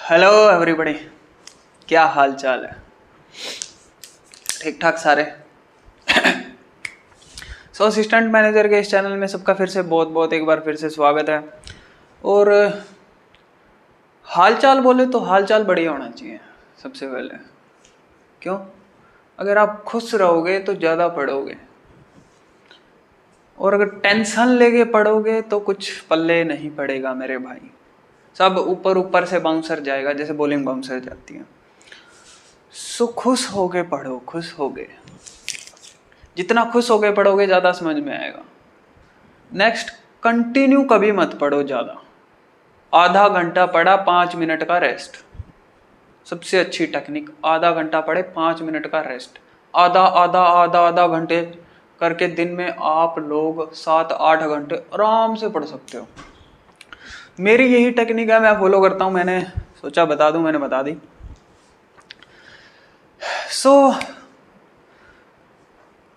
Hello everybody, क्या हाल चाल है? ठीक ठाक सारे। असिस्टेंट मैनेजर के इस चैनल में सबका फिर से बहुत बहुत एक बार फिर से स्वागत है। और हाल चाल बोले तो हाल चाल बढ़िया होना चाहिए सबसे पहले। क्यों? अगर आप खुश रहोगे तो ज़्यादा पढ़ोगे, और अगर टेंशन लेके पढ़ोगे तो कुछ पल्ले नहीं पड़ेगा मेरे भाई। सब ऊपर ऊपर से बाउंसर जाएगा, जैसे बॉलिंग बाउंसर जाती है। सो खुश होके पढ़ो, खुश होके। जितना खुश होके पढ़ोगे ज़्यादा समझ में आएगा। नेक्स्ट, कंटिन्यू कभी मत पढ़ो ज़्यादा। आधा घंटा पढ़ा, 5 मिनट का रेस्ट। सबसे अच्छी टेक्निक, आधा घंटा पढ़े, 5 मिनट का रेस्ट। आधा आधा आधा आधा घंटे करके दिन में आप लोग 7-8 घंटे आराम से पढ़ सकते हो। मेरी यही टेक्निक है, मैं फॉलो करता हूँ। मैंने सोचा बता दूँ, मैंने बता दी।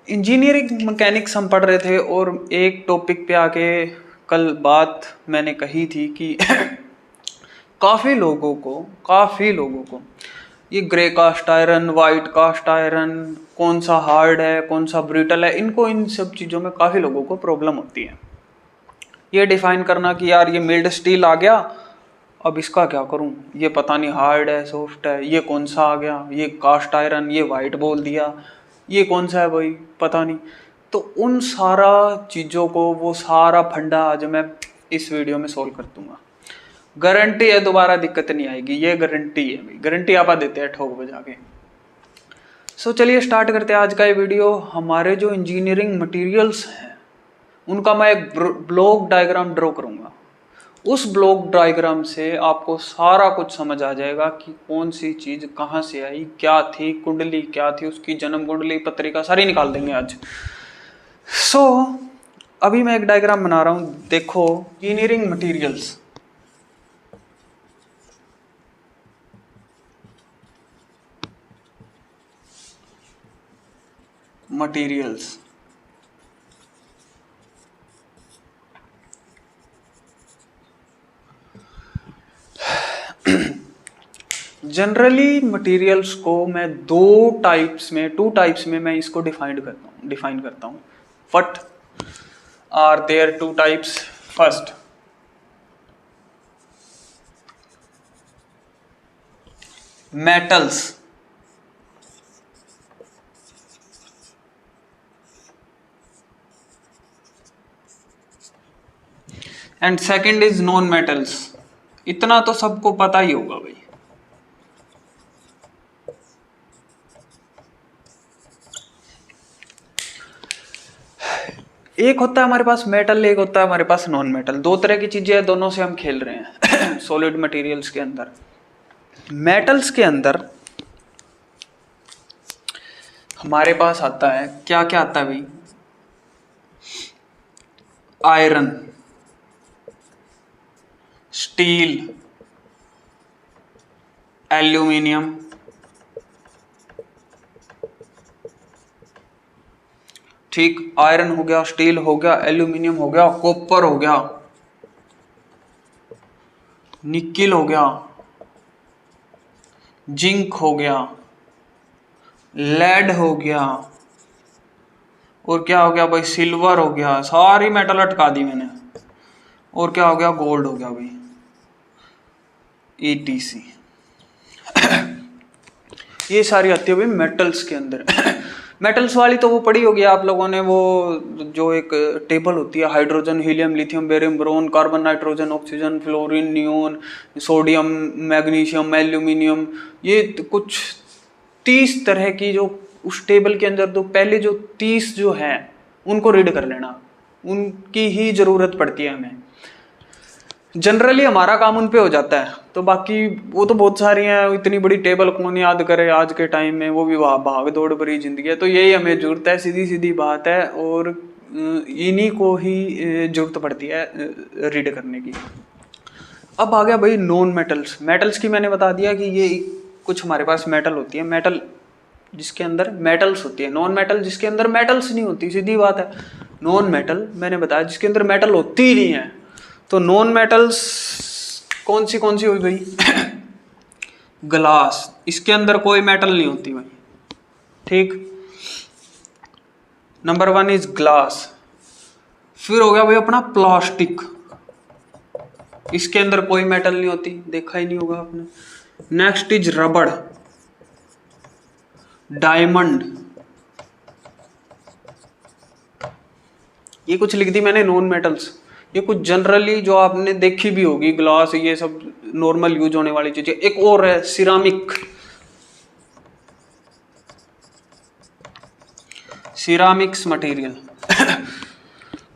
इंजीनियरिंग मैकेनिक्स हम पढ़ रहे थे, और एक टॉपिक पे आके कल बात मैंने कही थी कि काफ़ी लोगों को ये grey cast iron, white cast iron, कौन सा हार्ड है, कौन सा ब्रिटल है, इन सब चीज़ों में काफ़ी लोगों को प्रॉब्लम होती है। ये डिफाइन करना कि यार ये मिल्ड स्टील आ गया, अब इसका क्या करूं, ये पता नहीं हार्ड है सॉफ्ट है, ये कौन सा आ गया, ये कास्ट आयरन, ये वाइट बोल दिया, ये कौन सा है भाई पता नहीं। तो उन सारा चीज़ों को, वो सारा फंडा आज मैं इस वीडियो में सोल्व कर दूंगा। गारंटी है दोबारा दिक्कत नहीं आएगी, ये गारंटी है भाई, गारंटी आप देते हैं ठोक बजा के। चलिए स्टार्ट करते हैं आज का ये वीडियो। हमारे जो इंजीनियरिंग मटेरियल्स हैं उनका मैं एक ब्लॉक डायग्राम ड्रॉ करूंगा। उस ब्लॉक डायग्राम से आपको सारा कुछ समझ आ जाएगा कि कौन सी चीज़ कहाँ से आई, क्या थी, कुंडली क्या थी, उसकी जन्म कुंडली, पत्रिका सारी निकाल देंगे आज। अभी मैं एक डायग्राम बना रहा हूँ, देखो। इंजीनियरिंग मटेरियल्स, जनरली मटेरियल्स को मैं टू टाइप्स में मैं इसको डिफाइन करता हूँ। What are there two types? First, metals, and second is non metals. इतना तो सबको पता ही होगा भाई। एक होता है हमारे पास मेटल, एक होता है हमारे पास नॉन मेटल। दो तरह की चीजें हैं, दोनों से हम खेल रहे हैं सॉलिड मटेरियल्स के अंदर। मेटल्स के अंदर हमारे पास आता है, क्या क्या आता है भाई? आयरन, स्टील, एल्यूमिनियम, ठीक। आयरन हो गया, स्टील हो गया, एल्यूमिनियम हो गया, कॉपर हो गया, निकिल हो गया, जिंक हो गया, लेड हो गया, और क्या हो गया भाई? सिल्वर हो गया। सारी मेटल अटका दी मैंने। और क्या हो गया? गोल्ड हो गया भाई, ETC। ये सारी आती है भाई मेटल्स के अंदर। मेटल्स वाली तो वो पढ़ी होगी आप लोगों ने, वो जो एक टेबल होती है, hydrogen, helium, lithium, barium, boron, carbon, nitrogen, oxygen, fluorine, neon, sodium, magnesium, aluminium. ये कुछ 30 तरह की जो उस टेबल के अंदर, तो पहले जो 30 जो हैं उनको रीड कर लेना, उनकी ही जरूरत पड़ती है हमें। जनरली हमारा काम उन पे हो जाता है, तो बाकी वो तो बहुत सारी हैं। इतनी बड़ी टेबल कौन याद करे आज के टाइम में, वो भी भाग दौड़ भरी जिंदगी है। तो यही हमें जरूरत है, सीधी सीधी बात है, और इन्हीं को ही जरूरत पड़ती है रीड करने की। अब आ गया भाई नॉन मेटल्स। मेटल्स की मैंने बता दिया कि ये कुछ हमारे पास मेटल होती है, मेटल जिसके अंदर मेटल्स होती है। नॉन मेटल जिसके अंदर मेटल्स नहीं होती, सीधी बात है। नॉन मेटल मैंने बताया जिसके अंदर मेटल होती ही नहीं है। तो नॉन मेटल्स कौन सी हुई भाई? ग्लास, इसके अंदर कोई मेटल नहीं होती भाई, ठीक। Number 1 is glass. फिर हो गया भाई अपना प्लास्टिक, इसके अंदर कोई मेटल नहीं होती, देखा ही नहीं होगा आपने। नेक्स्ट इज रबड़, डायमंड, ये कुछ लिख दी मैंने नॉन मेटल्स, ये कुछ जनरली जो आपने देखी भी होगी, ग्लास, ये सब नॉर्मल यूज होने वाली चीजें। एक और है सिरामिक, सिरामिक्स मटेरियल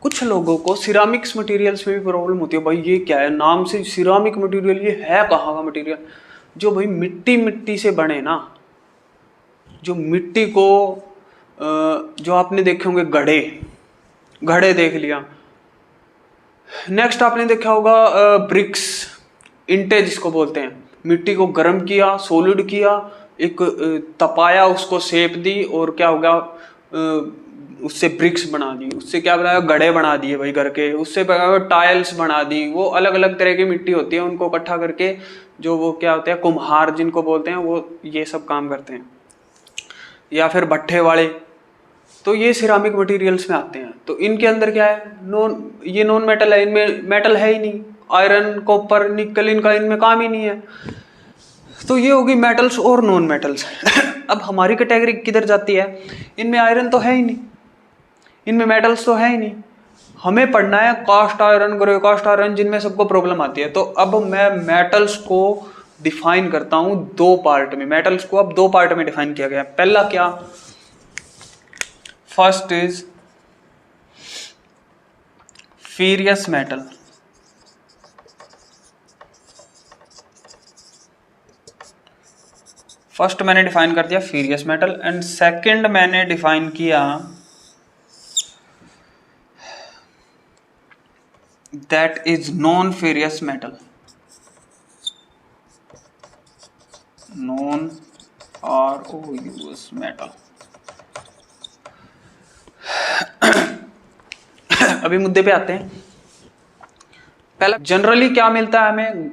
कुछ लोगों को सिरामिक्स मटेरियल्स में भी प्रॉब्लम होती है, भाई ये क्या है, नाम से सिरामिक मटेरियल, ये है कहाँ का मटेरियल? जो भाई मिट्टी से बने ना, जो मिट्टी को जो आपने देखे होंगे घड़े देख लिया। नेक्स्ट आपने देखा होगा ब्रिक्स, इंटे जिसको बोलते हैं, मिट्टी को गर्म किया, सॉलिड किया, एक तपाया, उसको शेप दी, और क्या होगा, उससे ब्रिक्स बना दी, उससे क्या बनाया, घड़े बना दिए भाई घर के, उससे टाइल्स बना दी। वो अलग अलग तरह की मिट्टी होती है, उनको इकट्ठा करके जो वो क्या होते हैं, कुम्हार जिनको बोलते हैं, वो ये सब काम करते हैं। या फिर भट्ठे वाले, तो ये सिरामिक मटेरियल्स में आते हैं। तो इनके अंदर क्या है, ये नॉन मेटल है, इनमें मेटल है ही नहीं, आयरन, कॉपर, निकल, इनका इनमें काम ही नहीं है। तो ये होगी मेटल्स और नॉन मेटल्स अब हमारी कैटेगरी किधर जाती है, इनमें आयरन तो है ही नहीं, इनमें मेटल्स तो है ही नहीं, हमें पढ़ना है cast iron, grey cast iron, जिनमें सबको प्रॉब्लम आती है। तो अब मैं मेटल्स को डिफाइन करता हूं 2 पार्ट में। मेटल्स को अब 2 पार्ट में डिफाइन किया गया है। पहला क्या, first is furious metal, first मैंने डिफाइन कर दिया फेरियस मेटल, एंड सेकंड मैंने डिफाइन किया that is non furious metal, non ROUS metal. अभी मुद्दे पे आते हैं। पहला, जनरली क्या मिलता है हमें,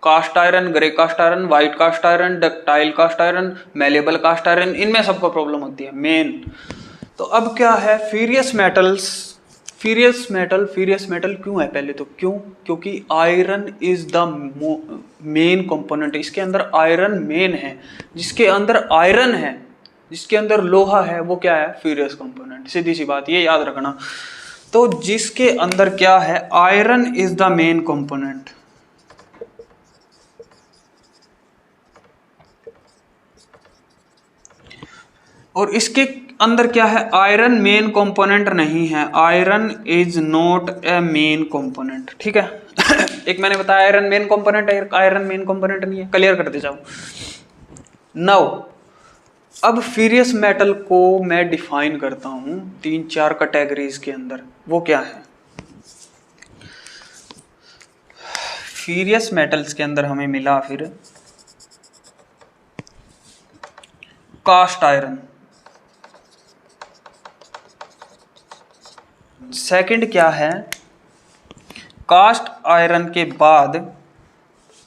cast iron, grey cast iron, white cast iron, ductile cast iron, malleable cast iron, इनमें सबको प्रॉब्लम होती है मेन। तो अब क्या है, फेरियस मेटल्स, फेरियस मेटल क्यों है, पहले तो क्योंकि iron is the main component, इसके अंदर आयरन मेन है, जिसके अंदर आयरन है, जिसके अंदर लोहा है, वो क्या है, फेरियस कंपोनेंट। सीधी सी बात, ये याद रखना। तो जिसके अंदर क्या है, iron is the main component, और इसके अंदर क्या है, आयरन मेन कंपोनेंट नहीं है, iron is not a main component, ठीक है एक मैंने बताया आयरन मेन कंपोनेंट है, आयरन मेन कंपोनेंट नहीं है, क्लियर करते जाओ। नाउ अब फेरियस मेटल को मैं डिफाइन करता हूं 3-4 कैटेगरीज के अंदर, वो क्या है। फेरियस मेटल्स के अंदर हमें मिला फिर कास्ट आयरन, सेकंड क्या है, कास्ट आयरन के बाद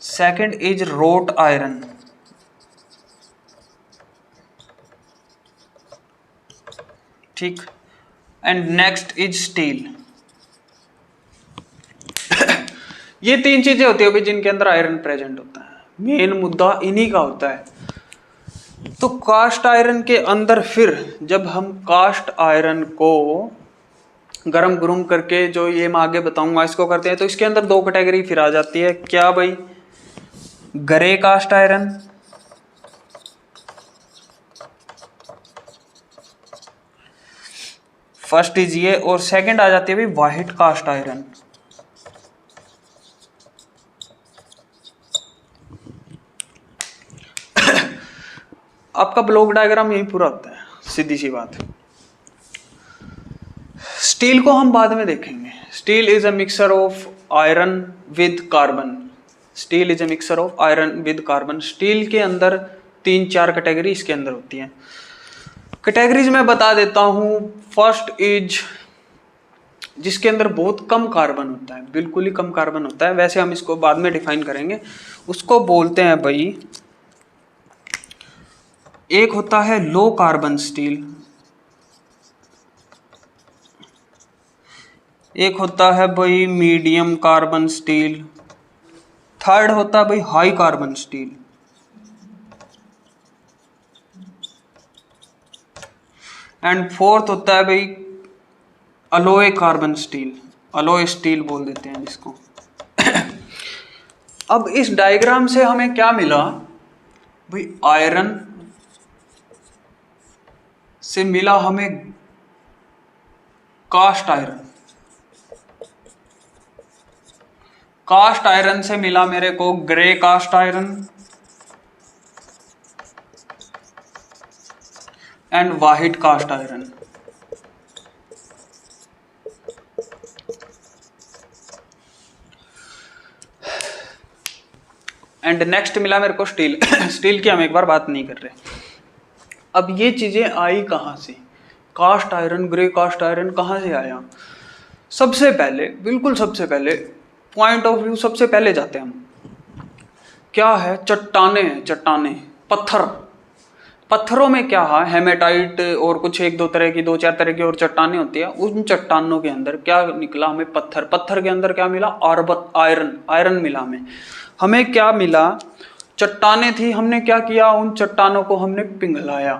सेकंड इज रोट आयरन, ठीक, एंड नेक्स्ट इज स्टील ये 3 चीजें होती है जिनके अंदर आयरन प्रेजेंट होता है, मेन मुद्दा इन्हीं का होता है। तो कास्ट आयरन के अंदर फिर जब हम कास्ट आयरन को गरम गुरुम करके, जो ये मैं आगे बताऊंगा, इसको करते हैं, तो इसके अंदर 2 कैटेगरी फिर आ जाती है, क्या भाई, grey cast iron, first is ये, और सेकंड आ जाती है भाई व्हाइट कास्ट आयरन। आपका ब्लॉक डायग्राम यही पूरा होता है, सीधी सी बात। स्टील को हम बाद में देखेंगे। Steel is a mixture of iron with carbon, steel is a mixture of iron with carbon. Steel के अंदर 3-4 कैटेगरी इसके अंदर होती हैं। कैटेगरीज मैं बता देता हूं। फर्स्ट इज जिसके अंदर बहुत कम कार्बन होता है, बिल्कुल ही कम कार्बन होता है, वैसे हम इसको बाद में डिफाइन करेंगे, उसको बोलते हैं भाई एक होता है लो कार्बन स्टील, एक होता है भाई मीडियम कार्बन स्टील, थर्ड होता है भाई high carbon steel, and fourth होता है भाई alloy carbon steel, alloy steel बोल देते हैं इसको। अब इस डायग्राम से हमें क्या मिला भाई, आयरन से मिला हमें कास्ट आयरन, कास्ट आयरन से मिला मेरे को grey cast iron and white cast iron. And next मिला मेरे को स्टील। स्टील की हम एक बार बात नहीं कर रहे। अब ये चीजें आई कहाँ से, cast iron, grey cast iron कहाँ से आया? सबसे पहले, बिल्कुल सबसे पहले पॉइंट ऑफ व्यू सबसे पहले जाते हैं हम, क्या है, चट्टाने, चट्टाने, पत्थर। पत्थरों में क्या है, हेमेटाइट और कुछ एक दो तरह की, दो चार तरह की और चट्टानें होती है। उन चट्टानों के अंदर क्या निकला हमें, पत्थर। पत्थर के अंदर क्या मिला, आयरन, आयरन मिला हमें। हमें क्या मिला, चट्टानें थी, हमने क्या किया, उन चट्टानों को हमने पिघलाया,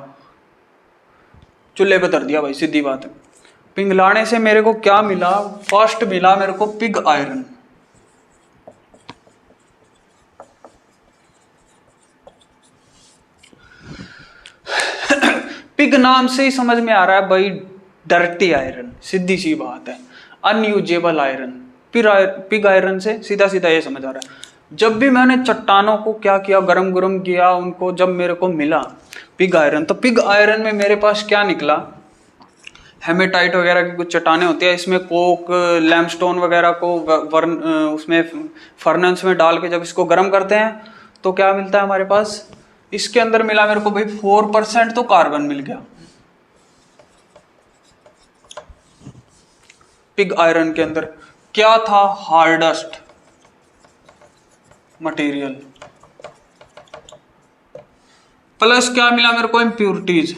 चूल्हे पे धर दिया भाई, सीधी बात है। पिघलाने से मेरे को क्या मिला, फर्स्ट मिला मेरे को पिग आयरन। पिग नाम से ही समझ में आ रहा है भाई, डर्टी आयरन, सीधी सी बात है, अनयूजेबल आयरन। पिग आयरन से सीधा सीधा ये समझ आ रहा है। जब भी मैंने चट्टानों को क्या किया, गरम गरम किया उनको, जब मेरे को मिला पिग आयरन, तो पिग आयरन में मेरे पास क्या निकला, हेमेटाइट वगैरह की कुछ चट्टानें होती है, इसमें कोक, लैमस्टोन वगैरह को उसमें फर्नेस में डाल के जब इसको गर्म करते हैं तो क्या मिलता है हमारे पास, इसके अंदर मिला मेरे को भाई 4% तो कार्बन मिल गया पिग आयरन के अंदर। क्या था, हार्डेस्ट मटेरियल, प्लस क्या मिला मेरे को, इम्प्यूरिटीज।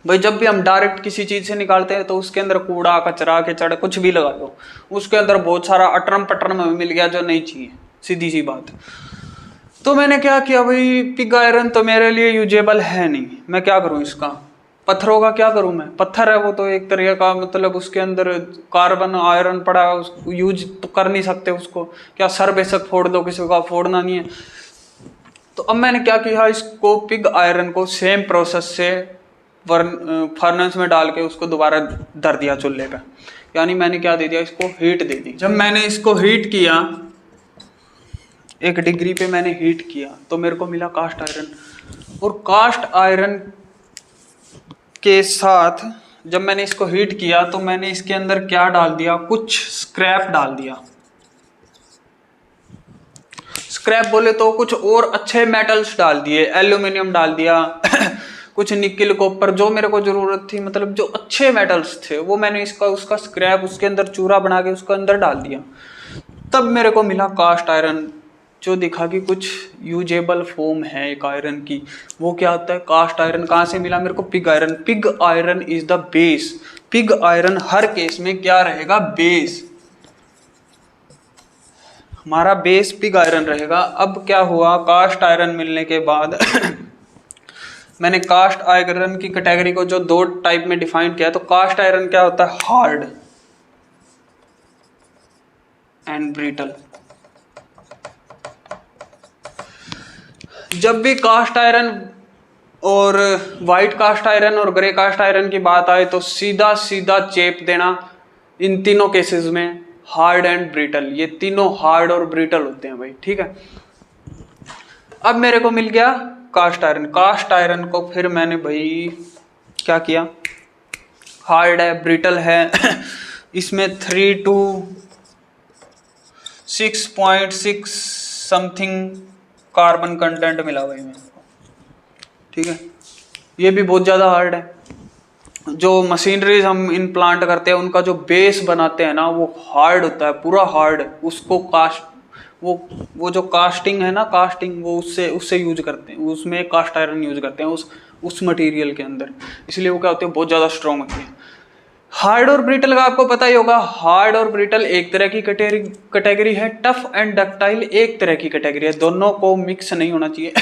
भाई जब भी हम डायरेक्ट किसी चीज से निकालते हैं तो उसके अंदर कूड़ा कचरा कीचड़ कुछ भी लगा दो, उसके अंदर बहुत सारा अटरम पटरम हमें मिल गया जो नहीं चाहिए, सीधी सी बात। तो मैंने क्या किया भाई, पिग आयरन तो मेरे लिए यूजेबल है नहीं, मैं क्या करूं इसका, पत्थरों का क्या करूं मैं, पत्थर है वो तो एक तरह का, मतलब उसके अंदर कार्बन आयरन पड़ा है, उसको यूज तो कर नहीं सकते उसको, क्या सर बेशक फोड़ दो, किसी का फोड़ना नहीं है। तो अब मैंने क्या किया, इसको पिग आयरन को सेम प्रोसेस से फर्नेस में डाल के उसको दोबारा धर दिया चूल्हे पे, यानी मैंने क्या दे दिया, इसको हीट दे दी। जब मैंने इसको हीट किया, 1 डिग्री पे मैंने हीट किया, तो मेरे को मिला कास्ट आयरन। और कास्ट आयरन के साथ जब मैंने इसको हीट किया तो मैंने इसके अंदर क्या डाल दिया, कुछ स्क्रैप डाल दिया। स्क्रैप बोले तो कुछ और अच्छे मेटल्स डाल दिए, एल्यूमिनियम डाल दिया, कुछ निकिल कॉपर, जो मेरे को जरूरत थी, मतलब जो अच्छे मेटल्स थे वो मैंने उसका स्क्रैप उसके अंदर चूरा बना के उसके अंदर डाल दिया। तब मेरे को मिला कास्ट आयरन, जो दिखा कि कुछ यूजेबल फॉर्म है एक आयरन की। वो क्या होता है, कास्ट आयरन। कहाँ से मिला मेरे को, pig iron. Pig iron is the base. Pig iron her case में क्या रहेगा, बेस, हमारा बेस पिग आयरन रहेगा। अब क्या हुआ, कास्ट आयरन मिलने के बाद मैंने कास्ट आयरन की कैटेगरी को जो 2 टाइप में डिफाइन किया, तो कास्ट आयरन क्या होता है, हार्ड एंड ब्रिटल। जब भी कास्ट आयरन और वाइट कास्ट आयरन और ग्रे कास्ट आयरन की बात आए तो सीधा सीधा चेप देना इन तीनों केसेस में, हार्ड एंड ब्रिटल। ये तीनों हार्ड और ब्रिटल होते हैं भाई, ठीक है। अब मेरे को मिल गया कास्ट आयरन। कास्ट आयरन को फिर मैंने भाई क्या किया, हार्ड है, ब्रिटल है, इसमें 3 to 6.6 समथिंग कार्बन कंटेंट मिला भाई मेरे को, ठीक है। ये भी बहुत ज़्यादा हार्ड है। जो मशीनरीज हम इन प्लांट करते हैं उनका जो बेस बनाते हैं ना, वो हार्ड होता है, पूरा हार्ड, उसको वो जो कास्टिंग है ना, कास्टिंग वो उससे यूज करते हैं, उसमें कास्ट आयरन यूज करते हैं उस मटेरियल के अंदर, इसलिए वो क्या होती है, बहुत ज़्यादा स्ट्रॉन्ग होती है। हार्ड और ब्रिटल का आपको पता ही होगा, हार्ड और ब्रिटल एक तरह की कैटेगरी है, टफ एंड डक्टाइल एक तरह की कैटेगरी है, दोनों को मिक्स नहीं होना चाहिए।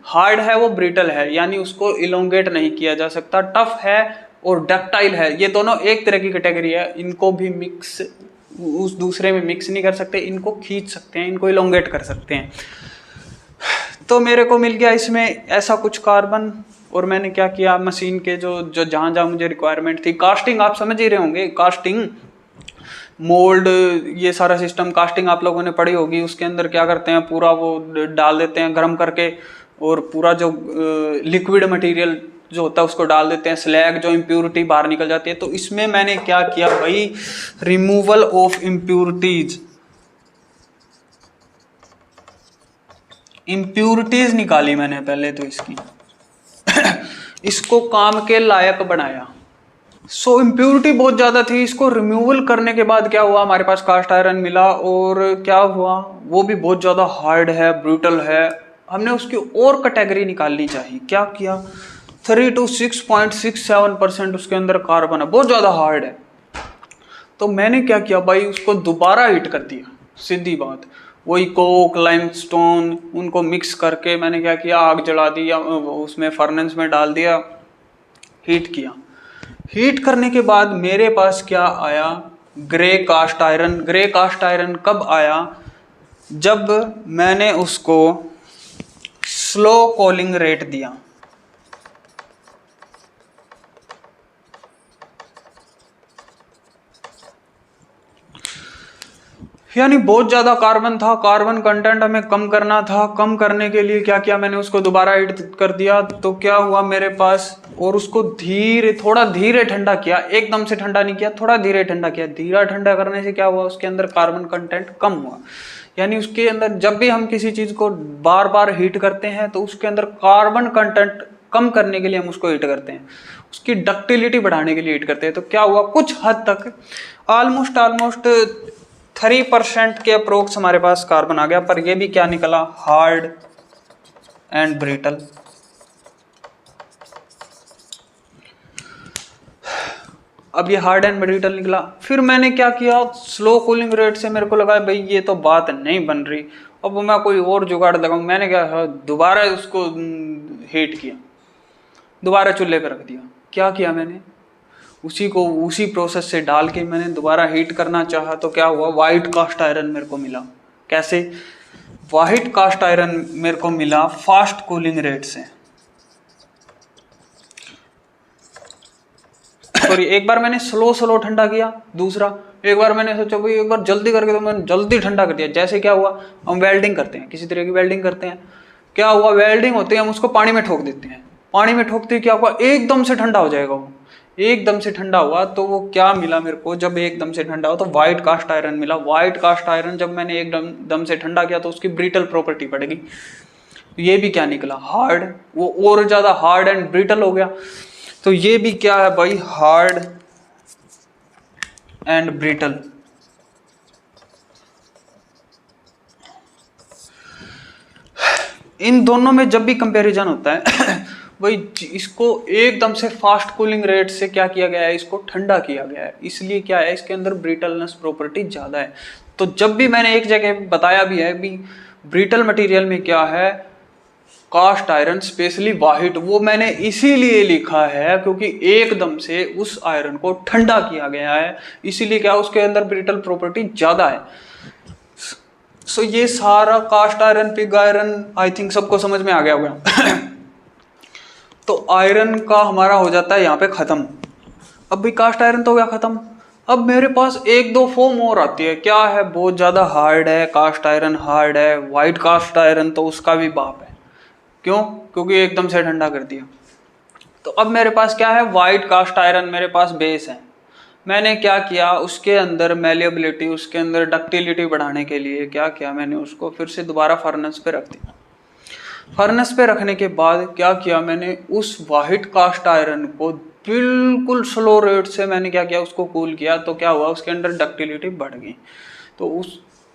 हार्ड है वो ब्रिटल है, यानी उसको इलोंगेट नहीं किया जा सकता। टफ है और डक्टाइल है, ये दोनों एक तरह की कैटेगरी है, इनको भी मिक्स उस दूसरे में मिक्स नहीं कर सकते, इनको खींच सकते हैं, इनको इलोंगेट कर सकते हैं। तो मेरे को मिल गया इसमें ऐसा कुछ कार्बन, और मैंने क्या किया, मशीन के जो जहाँ जहाँ मुझे रिक्वायरमेंट थी, कास्टिंग आप समझ ही रहे होंगे, कास्टिंग मोल्ड ये सारा सिस्टम, कास्टिंग आप लोगों ने पढ़ी होगी। उसके अंदर क्या करते हैं, पूरा वो डाल देते हैं गर्म करके, और पूरा जो लिक्विड मटेरियल जो होता है उसको डाल देते हैं, स्लैग जो इम्प्यूरिटी बाहर निकल जाती है। तो इसमें मैंने क्या किया भाई, रिमूवल ऑफ इम्प्यूरिटीज निकाली मैंने पहले तो इसकी इसको काम के लायक बनाया। सो इम्प्यूरिटी बहुत ज़्यादा थी, इसको रिमूवल करने के बाद क्या हुआ, हमारे पास कास्ट आयरन मिला, और क्या हुआ, वो भी बहुत ज़्यादा हार्ड है, ब्रूटल है। हमने उसकी और कैटेगरी निकालनी चाहिए, क्या किया, 3 to 6.67% उसके अंदर कार्बन है, बहुत ज़्यादा हार्ड है। तो मैंने क्या किया भाई, उसको दोबारा हीट कर दिया, सीधी बात, वही कोक लाइमस्टोन उनको मिक्स करके मैंने क्या किया, आग जला दी, या उसमें फर्नेस में डाल दिया, हीट किया। हीट करने के बाद मेरे पास क्या आया, grey cast iron. Grey cast iron कब आया, जब मैंने उसको स्लो कूलिंग रेट दिया। यानी बहुत ज़्यादा कार्बन था, कार्बन कंटेंट हमें कम करना था। कम करने के लिए क्या किया मैंने, उसको दोबारा हीट कर दिया। तो क्या हुआ मेरे पास, और उसको थोड़ा धीरे ठंडा किया, एकदम से ठंडा नहीं किया, थोड़ा धीरे ठंडा किया। धीरा ठंडा करने से क्या हुआ, उसके अंदर कार्बन कंटेंट कम हुआ। यानी उसके अंदर जब भी हम किसी चीज़ को बार बार हीट करते हैं तो उसके अंदर कार्बन कंटेंट कम करने के लिए हम उसको हीट करते हैं, उसकी डक्टिलिटी बढ़ाने के लिए हीट करते हैं। तो क्या हुआ, कुछ हद तक ऑलमोस्ट 3% के अप्रोक्स हमारे पास कार्बन आ गया। पर ये भी क्या निकला, हार्ड एंड ब्रिटल। अब ये हार्ड एंड ब्रिटल निकला। फिर मैंने क्या किया, स्लो कूलिंग रेट से मेरे को लगा भाई ये तो बात नहीं बन रही, अब मैं कोई और जुगाड़ लगाऊं। मैंने क्या, दोबारा उसको हीट किया, दोबारा चूल्हे पर रख दिया। क्या किया मैंने, उसी प्रोसेस से डाल के मैंने दोबारा हीट करना चाहा। तो क्या हुआ, वाइट कास्ट आयरन मेरे को मिला। कैसे, वाइट कास्ट आयरन मेरे को मिला फास्ट कूलिंग रेट से। सॉरी, एक बार मैंने स्लो ठंडा किया, दूसरा एक बार मैंने सोचा भाई एक बार जल्दी करके, तो मैंने जल्दी ठंडा कर दिया। जैसे क्या हुआ, हम वेल्डिंग करते हैं, किसी तरह की वेल्डिंग करते हैं, क्या हुआ, वेल्डिंग होती है, हम उसको पानी में ठोक देते हैं, पानी में ठोकते क्या हुआ, एकदम से ठंडा हो जाएगा वो। एकदम से ठंडा हुआ तो वो क्या मिला मेरे को, जब एकदम से ठंडा हो तो वाइट कास्ट आयरन मिला। वाइट कास्ट आयरन जब मैंने एकदम से ठंडा किया तो उसकी ब्रिटल प्रॉपर्टी बढ़ गई। ये भी क्या निकला, हार्ड, वो और ज्यादा हार्ड एंड ब्रिटल हो गया। तो ये भी क्या है भाई, हार्ड एंड ब्रिटल। इन दोनों में जब भी कंपैरिजन होता है वही इसको एकदम से फास्ट कूलिंग रेट से क्या किया गया है, इसको ठंडा किया गया है, इसलिए क्या है, इसके अंदर ब्रिटलनेस प्रॉपर्टी ज़्यादा है। तो जब भी मैंने एक जगह बताया भी है भी ब्रिटल मटेरियल में क्या है, कास्ट आयरन स्पेशली वाइट, वो मैंने इसीलिए लिखा है क्योंकि एकदम से उस आयरन को ठंडा किया गया है, इसीलिए क्या उसके अंदर ब्रिटल प्रॉपर्टी ज़्यादा है। सो ये सारा cast iron, pig iron, I think सबको समझ में आ गया होगा। तो आयरन का हमारा हो जाता है यहाँ पे खत्म। अब भी कास्ट आयरन तो हो गया खत्म। अब मेरे पास एक दो फॉर्म और आती है, क्या है, बहुत ज़्यादा हार्ड है, कास्ट आयरन हार्ड है, वाइट कास्ट आयरन तो उसका भी बाप है। क्यों, क्योंकि एकदम से ठंडा कर दिया। तो अब मेरे पास क्या है, वाइट कास्ट आयरन मेरे पास बेस है। मैंने क्या किया, उसके अंदर मैलिएबिलिटी, उसके अंदर डक्टिलिटी बढ़ाने के लिए क्या किया, मैंने उसको फिर से दोबारा फर्नेस पे रख दिया। फर्नेस पे रखने के बाद क्या किया मैंने, उस वाइट कास्ट आयरन को बिल्कुल स्लो रेट से मैंने क्या किया, उसको कूल किया। तो क्या हुआ, उसके अंदर डक्टिलिटी बढ़ गई। तो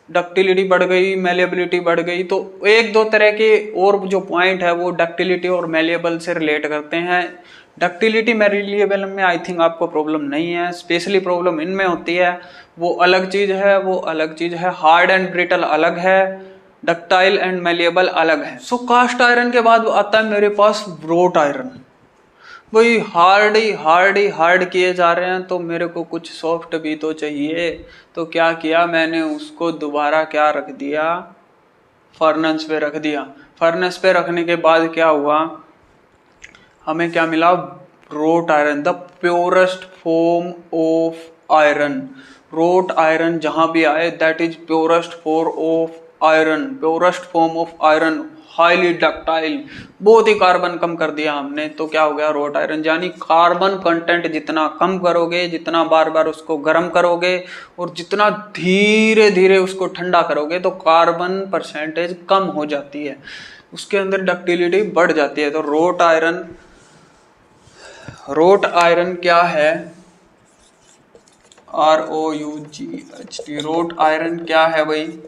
डक्टिलिटी बढ़ गई, मेलिएबिलिटी बढ़ गई। तो एक दो तरह के और जो पॉइंट है वो डक्टिलिटी और मेलिएबल से रिलेट करते हैं। डक्टिलिटी मेलिएबल में आई थिंक आपको प्रॉब्लम नहीं है, स्पेशली प्रॉब्लम इनमें होती है, वो अलग चीज है, वो अलग चीज है। हार्ड एंड ब्रिटल अलग है, डक्टाइल एंड मेलिएबल अलग है। सो कास्ट आयरन के बाद आता है मेरे पास ब्रोट आयरन। वही हार्ड किए जा रहे हैं, तो मेरे को कुछ सॉफ्ट भी तो चाहिए। तो क्या किया मैंने, उसको दोबारा क्या रख दिया, फर्नेस पे रख दिया। फर्नेस पे रखने के बाद क्या हुआ, हमें क्या मिला, road iron, the purest form of iron. Road iron जहां भी आए, that is purest form of iron, purest form of iron, highly ductile, बहुत ही कार्बन कम कर दिया हमने। तो क्या हो गया, रोट आयरन। यानी कार्बन कंटेंट जितना कम करोगे, जितना बार बार उसको गर्म करोगे और जितना धीरे धीरे उसको ठंडा करोगे, तो कार्बन परसेंटेज कम हो जाती है, उसके अंदर डक्टिलिटी बढ़ जाती है। तो रोट आयरन क्या है, ROUGHT, रोट आयरन क्या है भाई,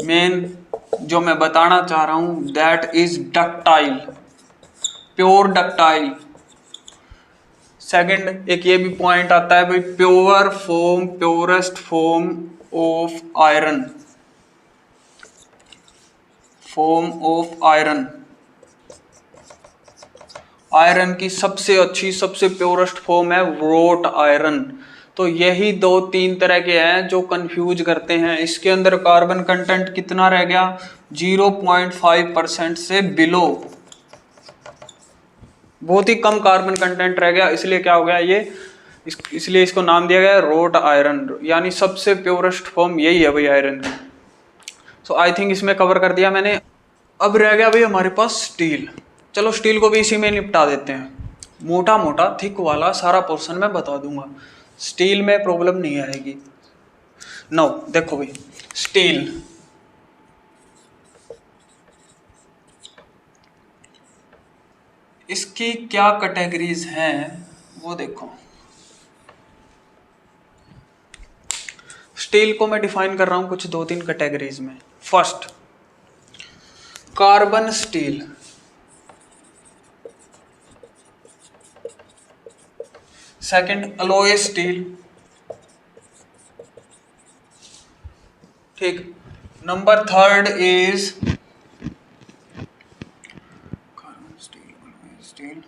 मेन जो मैं बताना चाह रहा हूं, that is ductile, pure ductile. Second एक ये भी पॉइंट आता है भाई, pure form, purest form of iron, form of iron. Iron की सबसे अच्छी, सबसे प्योरेस्ट फॉर्म है रोट आयरन। तो यही दो तीन तरह के हैं जो कंफ्यूज करते हैं। इसके अंदर कार्बन कंटेंट कितना रह गया, 0.5% से बिलो, बहुत ही कम कार्बन कंटेंट रह गया। इसलिए क्या हो गया ये, इसलिए इसको नाम दिया गया रोट आयरन। यानी सबसे प्योरेस्ट फॉर्म यही है भाई आयरन की। सो आई थिंक इसमें कवर कर दिया मैंने। अब रह गया भाई हमारे पास स्टील। चलो स्टील को भी इसी में निपटा देते हैं, मोटा मोटा थिक वाला सारा पोर्शन मैं बता दूंगा, स्टील में प्रॉब्लम नहीं आएगी। नो देखो भाई, स्टील इसकी क्या कैटेगरीज हैं वो देखो। स्टील को मैं डिफाइन कर रहा हूं कुछ दो तीन कैटेगरीज में। First, carbon steel. Second, alloy steel. ठीक, number third is carbon steel, alloy steel.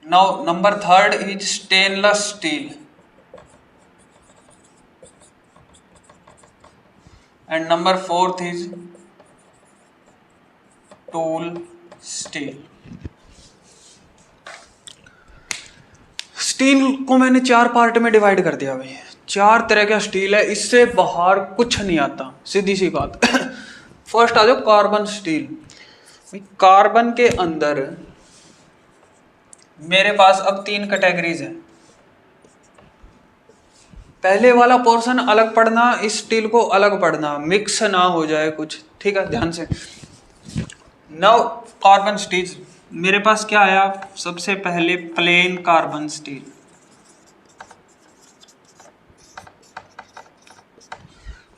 Now number third is stainless steel and number fourth is tool steel। Steel को मैंने चार पार्ट में डिवाइड कर दिया भाई, चार तरह का स्टील है, इससे बाहर कुछ नहीं आता, सीधी सी बात। फर्स्ट आ जाओ कार्बन स्टील। कार्बन के अंदर मेरे पास अब तीन कैटेगरीज हैं। पहले वाला पोर्शन अलग पढ़ना, इस स्टील को अलग पढ़ना, मिक्स ना हो जाए कुछ, ठीक है, ध्यान से। नाउ कार्बन स्टील मेरे पास क्या आया, सबसे पहले प्लेन कार्बन स्टील।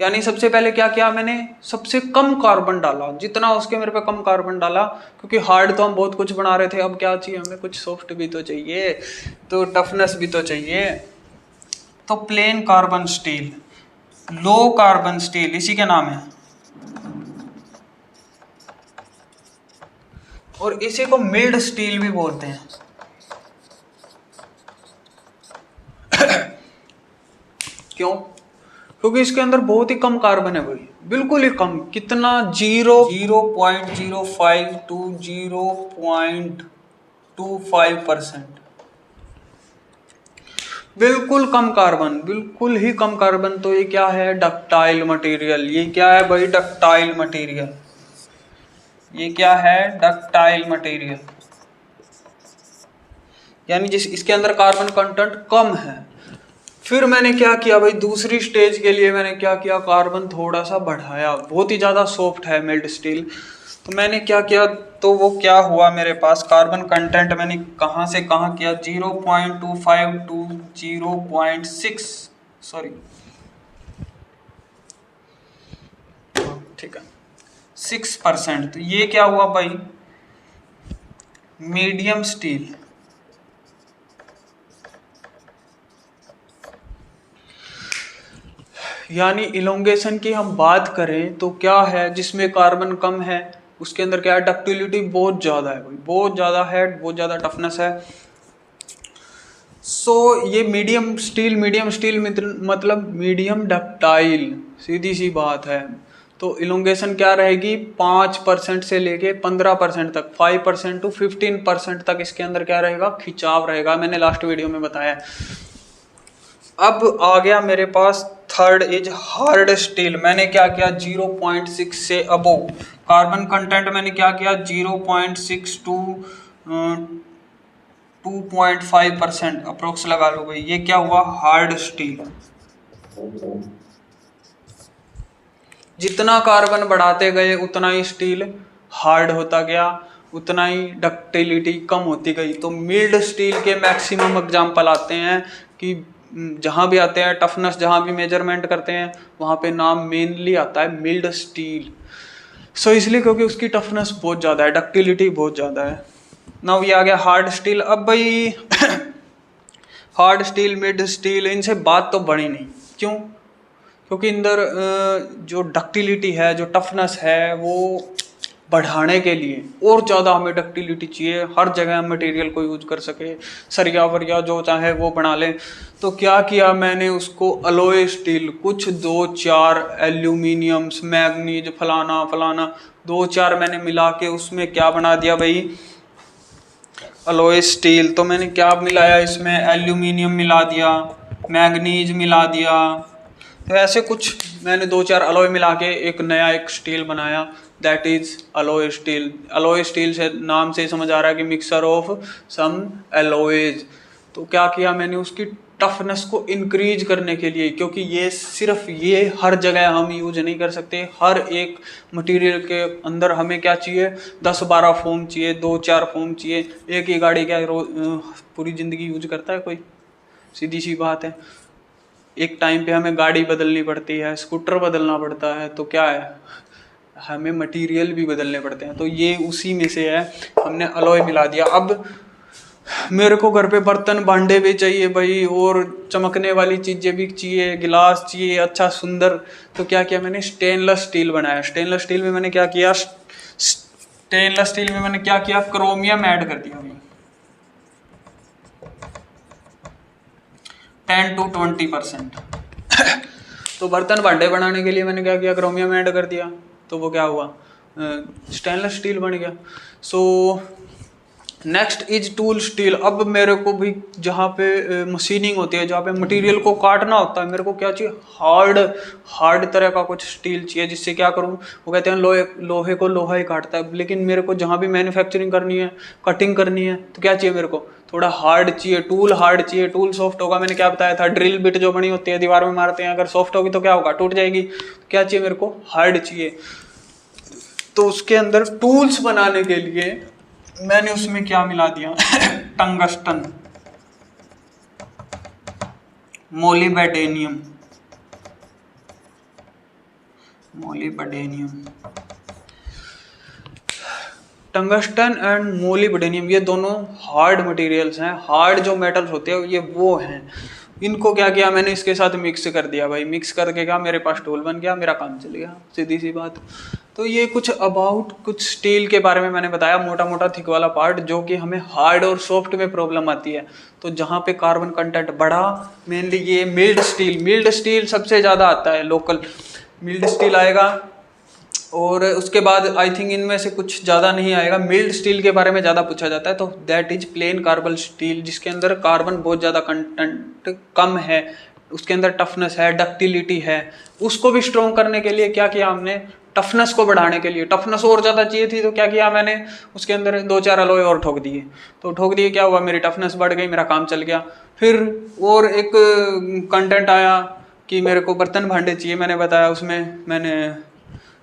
यानी सबसे पहले क्या किया मैंने, सबसे कम कार्बन डाला, जितना उसके मेरे पे कम कार्बन डाला, क्योंकि हार्ड तो हम बहुत कुछ बना रहे थे, अब क्या चाहिए हमें, कुछ सॉफ्ट भी तो चाहिए, तो टफनेस भी तो चाहिए। तो plane carbon steel, low carbon steel इसी के नाम है, और इसी को मिल्ड स्टील भी बोलते हैं। क्यों, क्योंकि इसके अंदर बहुत ही कम कार्बन है भाई, बिल्कुल ही कम, कितना, 0.05 to 0.25%, बिल्कुल कम कार्बन, बिल्कुल ही कम कार्बन। तो ये क्या है, डक्टाइल मटेरियल। ये क्या है भाई, डक्टाइल मटेरियल। ये क्या है, डक्टाइल मटेरियल, यानी जिस इसके अंदर कार्बन कंटेंट कम है। फिर मैंने क्या किया भाई, दूसरी स्टेज के लिए मैंने क्या किया, कार्बन थोड़ा सा बढ़ाया, बहुत ही ज़्यादा सॉफ्ट है मिल्ड स्टील। तो मैंने क्या किया, तो वो क्या हुआ मेरे पास कार्बन कंटेंट मैंने कहाँ से कहाँ किया, 0.25 टू 0.6, सॉरी ठीक है 6%। तो ये क्या हुआ भाई, मीडियम स्टील। यानी इलोंगेशन की हम बात करें तो क्या है, जिसमें कार्बन कम है उसके अंदर क्या है, डक्टिलिटी बहुत ज़्यादा है भाई, बहुत ज़्यादा है, बहुत ज़्यादा टफनेस है। सो ये मीडियम स्टील मतलब मीडियम डक्टाइल, सीधी सी बात है। तो इलोंगेशन क्या रहेगी, 5% से लेके 15% तक, 5% टू 15% तक इसके अंदर क्या रहेगा, खिंचाव रहेगा, मैंने लास्ट वीडियो में बताया। अब आ गया मेरे पास थर्ड इज हार्ड स्टील। मैंने क्या किया, 0.6 से अबो कार्बन कंटेंट मैंने क्या किया, 0.6 टू 2.5% अप्रोक्स लगा लो भाई। ये क्या हुआ, हार्ड स्टील। जितना कार्बन बढ़ाते गए उतना ही स्टील हार्ड होता गया, उतना ही डक्टिलिटी कम होती गई। तो मिल्ड स्टील के मैक्सिमम एग्जाम्पल आते हैं कि जहाँ भी आते हैं टफनेस, जहाँ भी मेजरमेंट करते हैं वहाँ पे नाम मेनली आता है मिल्ड स्टील। सो इसलिए क्योंकि उसकी टफनेस बहुत ज़्यादा है, डक्टिलिटी बहुत ज़्यादा है। नाउ ये आ गया हार्ड स्टील। अब भाई हार्ड स्टील, मिड स्टील, इनसे बात तो बड़ी नहीं, क्यों, क्योंकि अंदर जो डक्टिलिटी है, जो टफनेस है, वो बढ़ाने के लिए और ज़्यादा हमें डक्टिलिटी चाहिए, हर जगह हम मटेरियल को यूज कर सके, सरिया वरिया जो चाहे वो बना लें। तो क्या किया मैंने, उसको अलॉय स्टील कुछ 2-4 एल्यूमिनियम्स, मैग्नीज, फलाना फलाना 2-4 मैंने मिला के उसमें क्या बना दिया भाई, अलॉय स्टील। तो मैंने क्या मिलाया इसमें, एल्यूमिनियम मिला दिया, मैग्नीज मिला दिया। तो ऐसे कुछ मैंने 2-4 अलॉय मिला के एक नया एक स्टील बनाया, that is alloy steel. Alloy steel से नाम से ही समझ आ रहा है कि मिक्सर ऑफ सम अलॉयज। तो क्या किया मैंने, उसकी टफनेस को इंक्रीज करने के लिए, क्योंकि ये सिर्फ ये हर जगह हम यूज नहीं कर सकते, हर एक मटेरियल के अंदर हमें क्या चाहिए, 10-12 फोम चाहिए, 2-4 फोम चाहिए। एक ही गाड़ी क्या पूरी ज़िंदगी यूज करता है कोई, सीधी सी बात है। एक टाइम पे हमें गाड़ी बदलनी पड़ती है, स्कूटर बदलना पड़ता है, तो क्या है, हमें मटेरियल भी बदलने पड़ते हैं। तो ये उसी में से है, हमने अलॉय मिला दिया। अब मेरे को घर पे बर्तन भांडे भी चाहिए भाई, और चमकने वाली चीज़ें भी चाहिए, गिलास चाहिए अच्छा सुंदर। तो क्या किया मैंने, स्टेनलेस स्टील बनाया। स्टेनलेस स्टील में मैंने क्या किया, स्टेनलेस स्टील में मैंने क्या किया, क्रोमियम ऐड कर दिया भाई, 10 to 20%। तो बर्तन भांडे बनाने के लिए मैंने क्या किया, क्रोमियम ऐड कर दिया, तो वो क्या हुआ, स्टेनलेस स्टील बन गया। So next is tool steel. अब मेरे को भी जहाँ पे मशीनिंग होती है, जहाँ पे मटेरियल को काटना होता है, मेरे को क्या चाहिए, हार्ड तरह का कुछ स्टील चाहिए, जिससे क्या करूँ, वो कहते हैं लोहे को लोहा ही काटता है। लेकिन मेरे को जहाँ भी मैन्युफैक्चरिंग करनी है, कटिंग करनी है, तो क्या चाहिए मेरे को, थोड़ा हार्ड चाहिए, टूल हार्ड चाहिए। टूल सॉफ्ट होगा, मैंने क्या बताया था, ड्रिल बिट जो बनी होती है दीवार में मारते हैं, अगर सॉफ्ट होगी तो क्या होगा, टूट जाएगी। तो क्या चाहिए मेरे को, हार्ड चाहिए। तो उसके अंदर टूल्स बनाने के लिए मैंने उसमें क्या मिला दिया टंगस्टन, मोलिब्डेनियम, टंगस्टन एंड मोलिब्डेनियम, ये दोनों हार्ड मटेरियल्स हैं। हार्ड जो मेटल्स होते हैं ये वो हैं। इनको क्या किया मैंने, इसके साथ मिक्स कर दिया भाई। मिक्स करके क्या, मेरे पास टूल बन गया, मेरा काम चल गया, सीधी सी बात। तो ये कुछ स्टील के बारे में मैंने बताया, मोटा मोटा थिक वाला पार्ट, जो कि हमें हार्ड और सॉफ्ट में प्रॉब्लम आती है। तो जहाँ पे कार्बन कंटेंट बढ़ा, मेनली ये मिल्ड स्टील सबसे ज़्यादा आता है, लोकल मिल्ड स्टील आएगा। और उसके बाद आई थिंक इनमें से कुछ ज़्यादा नहीं आएगा। मिल्ड स्टील के बारे में ज़्यादा पूछा जाता है, तो that is plane carbon steel, जिसके अंदर कार्बन बहुत ज़्यादा कंटेंट कम है, उसके अंदर टफनेस है, डक्टिलिटी है। उसको भी स्ट्रॉन्ग करने के लिए क्या किया हमने, टफनेस को बढ़ाने के लिए टफनेस और ज़्यादा चाहिए थी, तो क्या किया मैंने, उसके अंदर 2-4 अलॉय और ठोक दिए। तो ठोक दिए, क्या हुआ, मेरी टफनेस बढ़ गई, मेरा काम चल गया। फिर और एक कंटेंट आया कि मेरे को बर्तन भांडे चाहिए, मैंने बताया, उसमें मैंने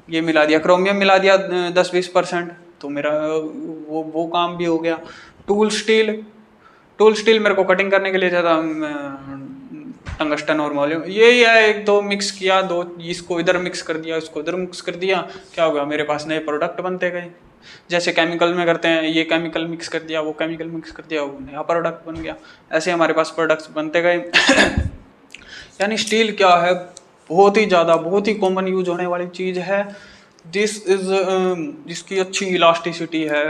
ये मिला दिया, क्रोमियम मिला दिया 10-20%, तो मेरा वो काम भी हो गया। टूल स्टील मेरे को कटिंग करने के लिए ज़्यादा टंगस्टन और मोलियम यही है, एक दो मिक्स किया, दो इसको इधर मिक्स कर दिया, इसको इधर मिक्स कर दिया, क्या हो गया, मेरे पास नए प्रोडक्ट बनते गए। जैसे केमिकल में करते हैं, ये केमिकल मिक्स कर दिया, वो केमिकल मिक्स कर दिया, वो नया प्रोडक्ट बन गया। ऐसे हमारे पास प्रोडक्ट्स बनते गए। यानी स्टील क्या है, बहुत ही कॉमन यूज होने वाली चीज़ है। जिसकी अच्छी इलास्टिसिटी है,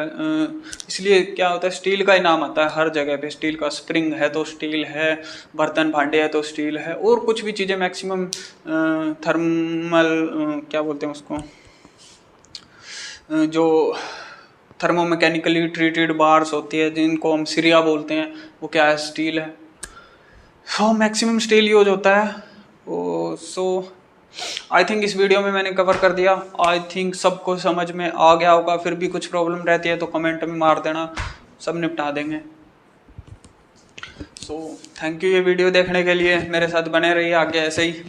इसलिए क्या होता है, स्टील का ही नाम आता है हर जगह पे। स्टील का स्प्रिंग है तो स्टील है, बर्तन भांडे है तो स्टील है, और कुछ भी चीज़ें मैक्सिमम थर्मल क्या बोलते हैं उसको, जो थर्मोमैकेनिकली ट्रीटेड बार्स होती है, जिनको हम सिरिया बोलते हैं, वो क्या है, स्टील है। सो मैक्सिमम स्टील यूज होता है। सो आई थिंक इस वीडियो में मैंने कवर कर दिया। आई थिंक सबको समझ में आ गया होगा। फिर भी कुछ प्रॉब्लम रहती है तो कमेंट में मार देना, सब निपटा देंगे। सो थैंक यू ये वीडियो देखने के लिए, मेरे साथ बने रहिए आगे ऐसे ही।